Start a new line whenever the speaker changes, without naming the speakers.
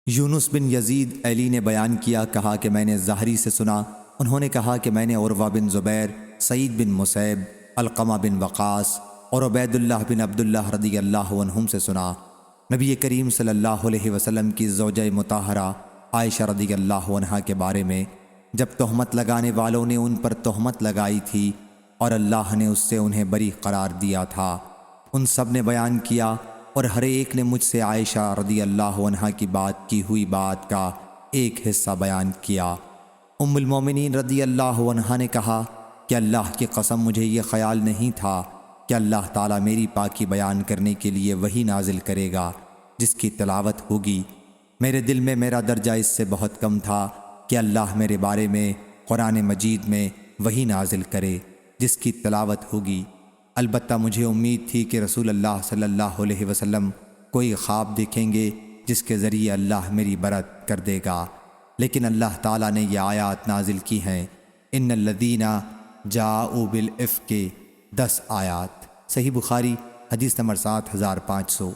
یونس بن یزید ایلی نے بیان کیا، کہا کہ میں نے زہری سے سنا، انہوں نے کہا کہ میں نے عروہ بن زبیر، سعید بن مسیب، علقمہ بن وقاص اور عبید اللہ بن عبداللہ رضی اللہ عنہم سے سنا، نبی کریم صلی اللہ علیہ وسلم کی زوجہ مطہرہ عائشہ رضی اللہ عنہا کے بارے میں، جب تہمت لگانے والوں نے ان پر تہمت لگائی تھی اور اللہ نے اس سے انہیں بری قرار دیا تھا، ان سب نے بیان کیا اور ہر ایک نے مجھ سے عائشہ رضی اللہ عنہا کی بات کی ہوئی بات کا ایک حصہ بیان کیا۔ ام المومنین رضی اللہ عنہا نے کہا کہ اللہ کی قسم مجھے یہ خیال نہیں تھا کہ اللہ تعالیٰ میری پاکی بیان کرنے کے لیے وحی نازل کرے گا جس کی تلاوت ہوگی۔ میرے دل میں میرا درجہ اس سے بہت کم تھا کہ اللہ میرے بارے میں قرآن مجید میں وحی نازل کرے جس کی تلاوت ہوگی۔ البتہ مجھے امید تھی کہ رسول اللہ صلی اللہ علیہ وسلم کوئی خواب دیکھیں گے جس کے ذریعے اللہ میری برت کر دے گا، لیکن اللہ تعالیٰ نے یہ آیات نازل کی ہیں، ان الذین جاءوا بالافک، 10 آیات۔ صحیح بخاری حدیث نمبر 7500۔